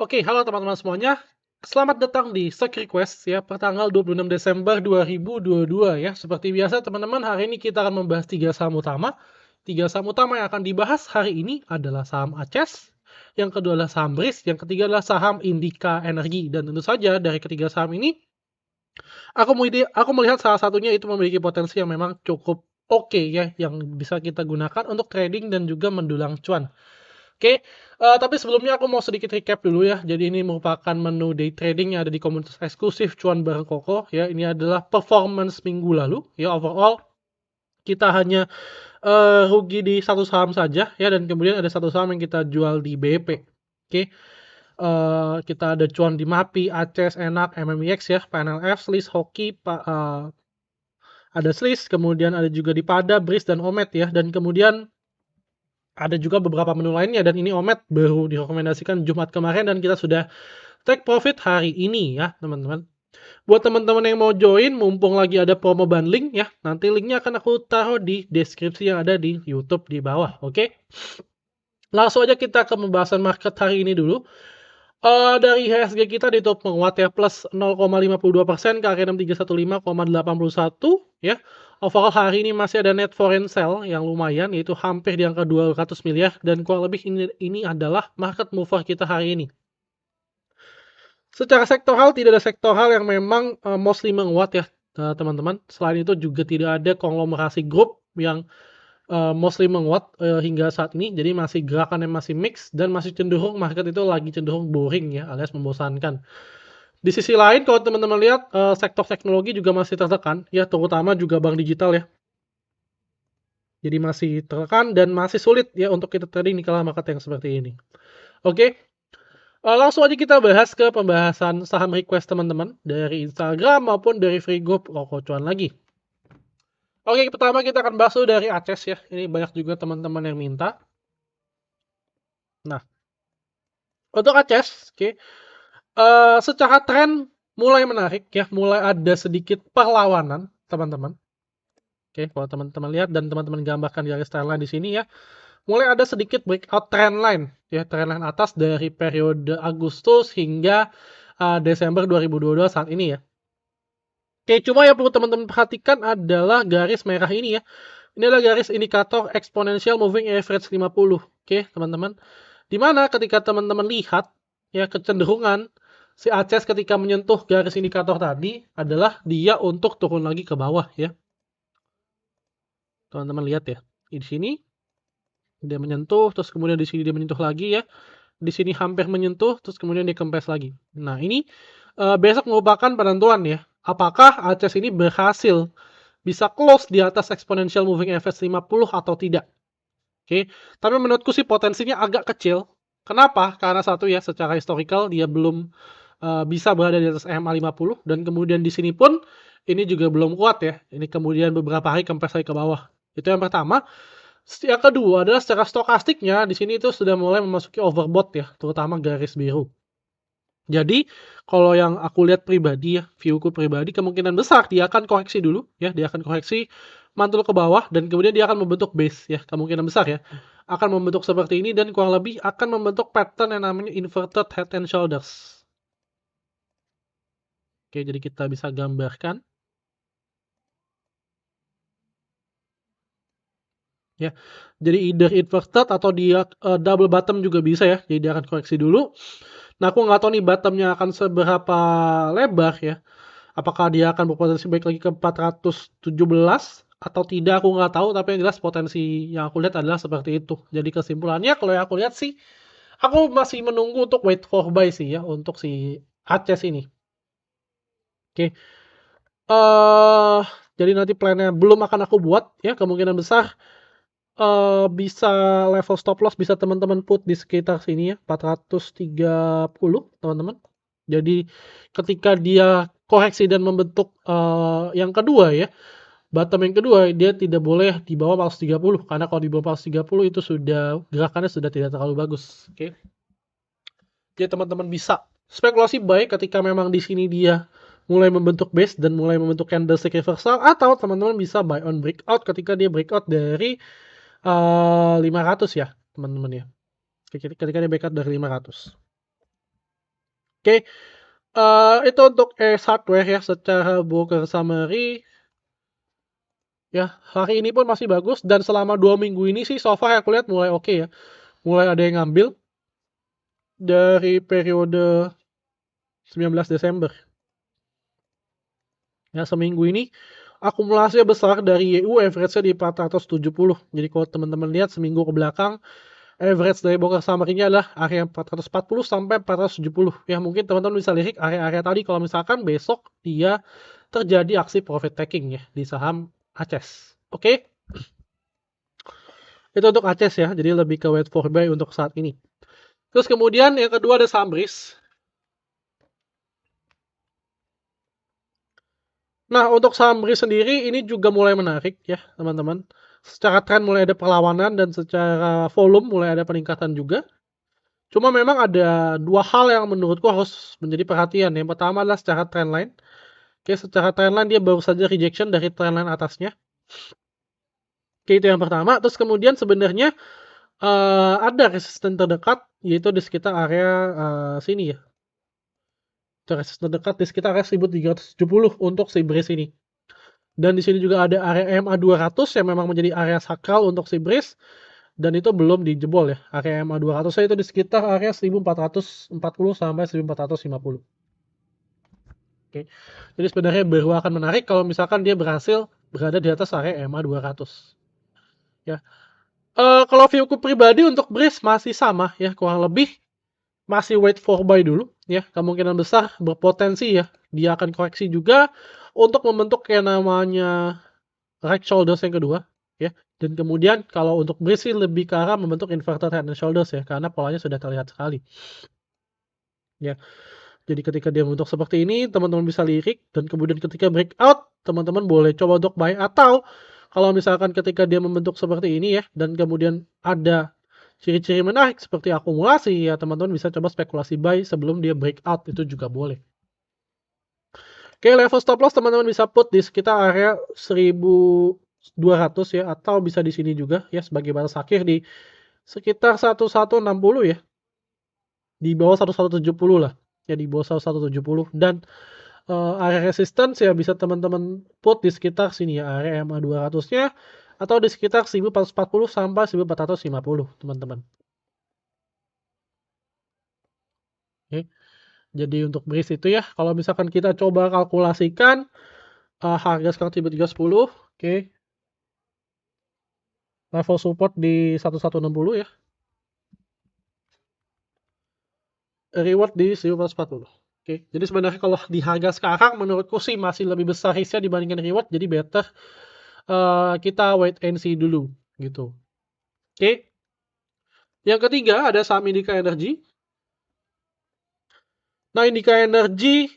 Oke, halo teman-teman semuanya. Selamat datang di Stock Request ya, pertanggal 26 Desember 2022 ya. Seperti biasa teman-teman, hari ini kita akan membahas 3 saham utama. 3 saham utama yang akan dibahas hari ini adalah saham Aces, yang kedua adalah saham BRIS, yang ketiga adalah saham Indika Energi. Dan tentu saja dari ketiga saham ini, aku melihat salah satunya itu memiliki potensi yang memang cukup oke ya, yang bisa kita gunakan untuk trading dan juga mendulang cuan. Oke, tapi sebelumnya aku mau sedikit recap dulu ya. Jadi ini merupakan menu day trading yang ada di komunitas eksklusif Cuan Bareng Koko ya. Ini adalah performance minggu lalu ya. Overall kita hanya rugi di satu saham saja ya, dan kemudian ada satu saham yang kita jual di BP. Oke, kita ada cuan di MAPI, Aces, Enak, MMIX ya, PNLF, Slis, Hoki, ada Slis, kemudian ada juga di Pada, BRIS, dan Omet ya. Dan kemudian ada juga beberapa menu lainnya, dan ini Omet baru direkomendasikan Jumat kemarin dan kita sudah take profit hari ini ya teman-teman. Buat teman-teman yang mau join, mumpung lagi ada promo bundling ya, nanti linknya akan aku taruh di deskripsi yang ada di YouTube di bawah, oke? Langsung aja kita ke pembahasan market hari ini dulu. Dari IHSG kita ditutup menguat ya, plus 0,52% ke area 6315,81 ya. Overall hari ini masih ada net foreign sale yang lumayan, yaitu hampir di angka 200 miliar, dan kurang lebih ini adalah market mover kita hari ini. Secara sektoral tidak ada sektoral yang memang mostly menguat ya teman-teman. Selain itu juga tidak ada konglomerasi grup yang mostly menguat hingga saat ini. Jadi masih gerakan yang masih mix dan masih cenderung market itu lagi cenderung boring ya, alias membosankan. Di sisi lain kalau teman-teman lihat sektor teknologi juga masih tertekan ya, terutama juga bank digital ya. Jadi masih tertekan dan masih sulit ya untuk kita trading di kala market yang seperti ini. Oke. Langsung aja kita bahas ke pembahasan saham request teman-teman dari Instagram maupun dari free group Koko Cuan lagi. Oke, pertama kita akan bahas dulu dari Aces ya. Ini banyak juga teman-teman yang minta. Nah, untuk Aces, oke, secara tren mulai menarik ya, mulai ada sedikit perlawanan teman-teman. Oke, kalau teman-teman lihat dan teman-teman gambarkan garis trendline di sini ya, mulai ada sedikit breakout trendline ya, trendline atas dari periode Agustus hingga Desember 2022 saat ini ya. Oke, cuma yang perlu teman-teman perhatikan adalah garis merah ini ya. Ini adalah garis indikator exponential moving average 50. Oke, teman-teman. Dimana ketika teman-teman lihat ya kecenderungan si Aces ketika menyentuh garis indikator tadi adalah dia untuk turun lagi ke bawah ya. Teman-teman lihat ya. Di sini dia menyentuh, terus kemudian di sini dia menyentuh lagi ya. Di sini hampir menyentuh, terus kemudian dia kempes lagi. Nah, ini besok merupakan penentuan ya. Apakah Aces ini berhasil bisa close di atas exponential moving average 50 atau tidak. Oke, tapi menurutku sih potensinya agak kecil. Kenapa? Karena satu ya, secara historical dia belum bisa berada di atas EMA 50, dan kemudian di sini pun ini juga belum kuat ya. Ini kemudian beberapa hari kempes lagi ke bawah. Itu yang pertama. Yang kedua adalah secara stokastiknya di sini itu sudah mulai memasuki overbought ya, terutama garis biru. Jadi kalau yang aku lihat pribadi ya, viewku pribadi, kemungkinan besar dia akan koreksi dulu ya, dia akan koreksi mantul ke bawah dan kemudian dia akan membentuk base ya, kemungkinan besar ya. Akan membentuk seperti ini dan kurang lebih akan membentuk pattern yang namanya inverted head and shoulders. Oke, jadi kita bisa gambarkan. Ya, jadi either inverted atau dia double bottom juga bisa ya, jadi dia akan koreksi dulu. Nah, aku nggak tahu nih bottomnya akan seberapa lebar ya. Apakah dia akan berpotensi balik lagi ke 417 atau tidak, aku nggak tahu, tapi yang jelas potensi yang aku lihat adalah seperti itu. Jadi kesimpulannya kalau yang aku lihat sih, aku masih menunggu untuk wait for buy sih ya untuk si Aces ini. Oke. Jadi nanti plannya belum akan aku buat ya, kemungkinan besar bisa level stop loss bisa teman-teman put di sekitar sini ya, 430 teman-teman. Jadi ketika dia koreksi dan membentuk yang kedua ya, bottom yang kedua dia tidak boleh di bawah 430, karena kalau di bawah 430 itu sudah gerakannya sudah tidak terlalu bagus. Oke. Jadi teman-teman bisa spekulasi buy ketika memang di sini dia mulai membentuk base dan mulai membentuk candlestick reversal, atau teman-teman bisa buy on breakout ketika dia breakout dari 500 ya teman-teman ya, ketika dia breakout dari 500. Oke, itu untuk ES Hardware ya, secara broker summary ya, hari ini pun masih bagus dan selama 2 minggu ini sih so far aku lihat mulai oke ya. Mulai ada yang ngambil dari periode 19 Desember. Ya, seminggu ini akumulasinya besar dari YU average-nya di 470. Jadi kalau teman-teman lihat seminggu ke belakang, average dari broker summary-nya adalah area 440 sampai 470. Ya, mungkin teman-teman bisa lirik area-area tadi kalau misalkan besok dia terjadi aksi profit taking ya di saham ACES. Oke. Itu untuk ACES ya, jadi lebih ke wait for buy untuk saat ini. Terus kemudian yang kedua ada saham BRIS. Nah, untuk saham BRIS sendiri ini juga mulai menarik ya, teman-teman. Secara tren mulai ada perlawanan dan secara volume mulai ada peningkatan juga. Cuma memang ada dua hal yang menurutku harus menjadi perhatian. Yang pertama adalah secara trendline. Oke, secara trendline dia baru saja rejection dari trendline atasnya. Oke, itu yang pertama. Terus kemudian sebenarnya ada resisten terdekat yaitu di sekitar area sini ya. Resisten terdekat di sekitar area 1370 untuk si BRIS ini. Dan di sini juga ada area EMA 200 yang memang menjadi area sakral untuk si BRIS dan itu belum dijebol ya. Area EMA 200 itu di sekitar area 1440 sampai 1450. Oke. Jadi sebenarnya baru akan menarik kalau misalkan dia berhasil berada di atas area EMA 200. Ya. Kalau viewku pribadi untuk BRIS masih sama ya, kurang lebih masih wait for buy dulu ya. Kemungkinan besar berpotensi ya dia akan koreksi juga untuk membentuk kayak namanya right shoulders yang kedua ya. Dan kemudian kalau untuk BRIS sih lebih ke arah membentuk inverted head and shoulders ya, karena polanya sudah terlihat sekali. Ya. Jadi ketika dia membentuk seperti ini, teman-teman bisa lirik dan kemudian ketika breakout, teman-teman boleh coba untuk buy atau kalau misalkan ketika dia membentuk seperti ini ya dan kemudian ada ciri-ciri menarik seperti akumulasi ya, teman-teman bisa coba spekulasi buy sebelum dia breakout, itu juga boleh. Oke, level stop loss teman-teman bisa put di sekitar area 1200 ya, atau bisa di sini juga ya sebagai batas akhir di sekitar 1160 ya. Di bawah 1170 lah. Ya di bawah 1170 dan area resistance ya bisa teman-teman put di sekitar sini ya, area EMA 200-nya atau di sekitar 1440 sampai 1450, teman-teman. Oke. Jadi untuk BRIS itu ya, kalau misalkan kita coba kalkulasikan harga sekarang 310, oke. Level support di 1160 ya. Reward di 1440. Oke. Jadi sebenarnya kalau di harga sekarang menurutku sih masih lebih besar risknya dibandingkan reward, jadi better kita wait and see dulu gitu. Oke. Yang ketiga ada saham Indica Energy. Nah, Indica Energy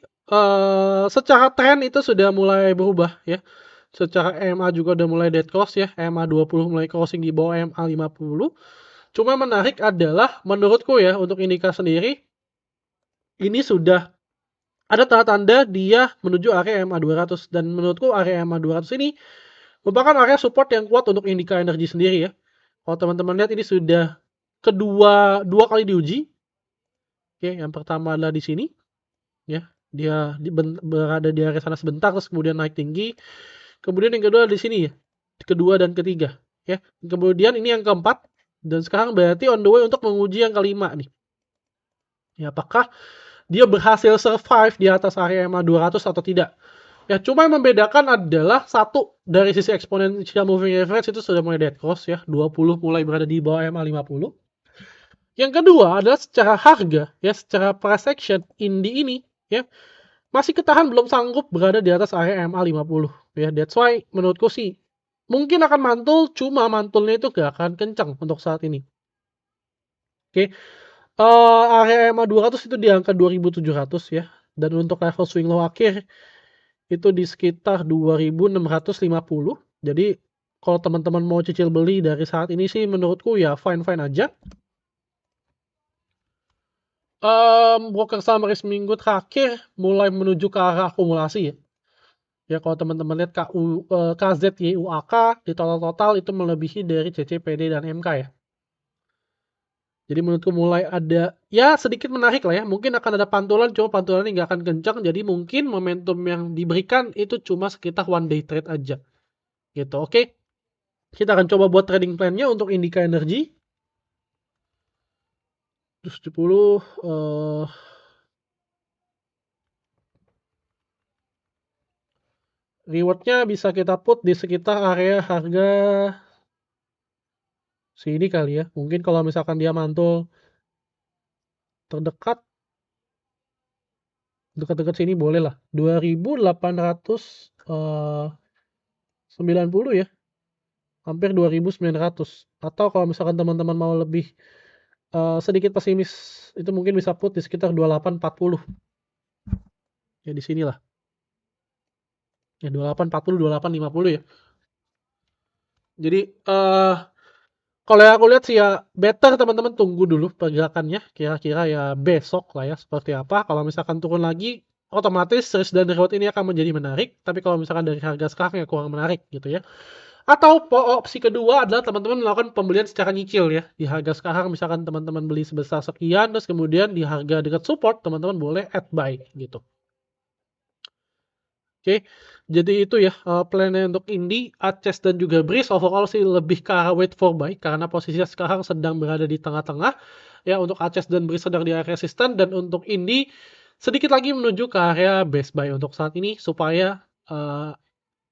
secara tren itu sudah mulai berubah ya. Secara EMA juga udah mulai dead cross ya. EMA 20 mulai crossing di bawah EMA 50. Cuma menarik adalah menurutku ya untuk Indica sendiri ini sudah ada tanda-tanda dia menuju area EMA 200 dan menurutku area EMA 200 ini merupakan area support yang kuat untuk Indica Energy sendiri ya. Kalau teman-teman lihat ini sudah dua kali diuji. Oke, yang pertama adalah di sini ya. Dia berada di area sana sebentar terus kemudian naik tinggi. Kemudian yang kedua di sini ya. Kedua dan ketiga ya. Kemudian ini yang keempat dan sekarang berarti on the way untuk menguji yang kelima nih. Ya, apakah dia berhasil survive di atas area EMA 200 atau tidak? Ya, cuma yang membedakan adalah satu dari sisi exponential moving average itu sudah mulai dead cross ya, 20 mulai berada di bawah EMA 50. Yang kedua adalah secara harga ya, secara price action ini ya masih ketahan belum sanggup berada di atas area EMA 50 ya. That's why menurutku sih mungkin akan mantul, cuma mantulnya itu gak akan kencang untuk saat ini. Oke. Area EMA 200 itu di angka 2700 ya. Dan untuk level swing low akhir itu di sekitar 2650. Jadi kalau teman-teman mau cicil beli dari saat ini sih menurutku ya fine-fine aja. Broker summary seminggu terakhir mulai menuju ke arah akumulasi ya. Ya kalau teman-teman lihat KZYUAK di total-total itu melebihi dari CCPD dan MK ya. Jadi menurutku mulai ada, ya sedikit menarik lah ya. Mungkin akan ada pantulan, cuma pantulannya nggak akan kencang. Jadi mungkin momentum yang diberikan itu cuma sekitar one day trade aja. Gitu, oke. Kita akan coba buat trading plan-nya untuk Indica Energy. 70, rewardnya bisa kita put di sekitar area harga sini kali ya. Mungkin kalau misalkan dia mantul terdekat, dekat-dekat sini boleh lah. 2890 ya. Hampir 2900. Atau kalau misalkan teman-teman mau lebih sedikit pesimis, itu mungkin bisa put di sekitar 2840. Ya di sinilah. Ya 2840, 2850 ya. Jadi kalau yang aku lihat sih ya better teman-teman tunggu dulu pergerakannya, kira-kira ya besok lah ya seperti apa. Kalau misalkan turun lagi, otomatis risk dan reward ini akan menjadi menarik. Tapi kalau misalkan dari harga sekarang ya kurang menarik gitu ya. Atau opsi kedua adalah teman-teman melakukan pembelian secara nyicil ya. Di harga sekarang misalkan teman-teman beli sebesar sekian, terus kemudian di harga dekat support, teman-teman boleh add buy gitu. Oke, jadi itu ya plannya untuk Indi, Aces dan juga Breeze. Overall sih lebih ke arah wait for buy karena posisinya sekarang sedang berada di tengah-tengah. Ya untuk Aces dan Breeze sedang di area resisten, dan untuk Indi sedikit lagi menuju ke area best buy untuk saat ini supaya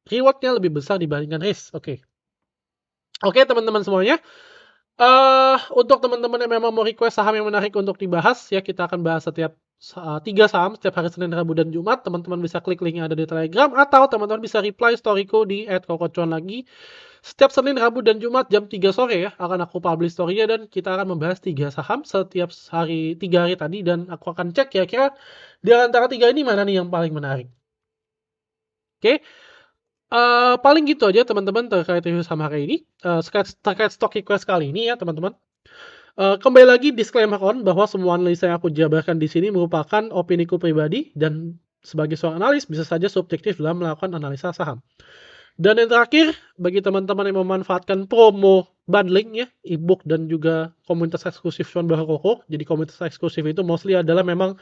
rewardnya lebih besar dibandingkan risk. Oke teman-teman semuanya. Untuk teman-teman yang memang mau request saham yang menarik untuk dibahas, ya kita akan bahas setiap 3 saham setiap hari Senin, Rabu, dan Jumat. Teman-teman bisa klik link yang ada di Telegram, atau teman-teman bisa reply storyku di @kokocuan lagi. Setiap Senin, Rabu, dan Jumat jam 3 sore ya, akan aku publish story-nya, dan kita akan membahas 3 saham setiap hari 3 hari tadi, dan aku akan cek kira-kira di antara 3 ini mana nih yang paling menarik. Oke. Paling gitu aja teman-teman terkait review saham hari ini. Terkait stock request kali ini ya teman-teman. Kembali lagi disclaimer bahwa semua analisa yang aku jabarkan di sini merupakan opiniku pribadi, dan sebagai seorang analis bisa saja subjektif dalam melakukan analisa saham. Dan yang terakhir, bagi teman-teman yang memanfaatkan promo bundling ya, ebook dan juga komunitas eksklusif Cuan Bareng Koko. Jadi komunitas eksklusif itu mostly adalah memang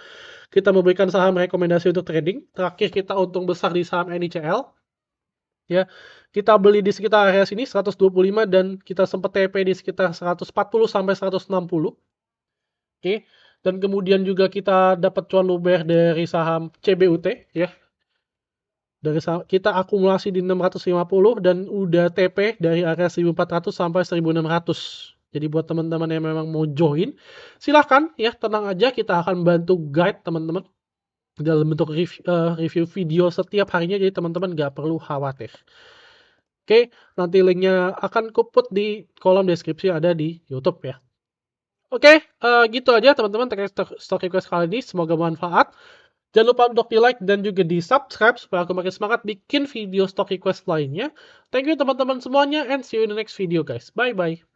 kita memberikan saham rekomendasi untuk trading. Terakhir kita untung besar di saham NICL. Ya, kita beli di sekitar area sini 125, dan kita sempat TP di sekitar 140 sampai 160. Oke. Dan kemudian juga kita dapat cuan luber dari saham CBUT ya. Dari kita akumulasi di 650 dan udah TP dari area 1400 sampai 1600. Jadi buat teman-teman yang memang mau join, silahkan ya, tenang aja, kita akan bantu guide teman-teman dalam bentuk review video setiap harinya, jadi teman-teman nggak perlu khawatir. Oke, nanti linknya akan kuput di kolom deskripsi ada di YouTube ya. Oke, gitu aja teman-teman terkait stock request kali ini. Semoga bermanfaat. Jangan lupa untuk di like dan juga di subscribe supaya aku makin semangat bikin video stock request lainnya. Thank you teman-teman semuanya, and see you in the next video guys. Bye-bye.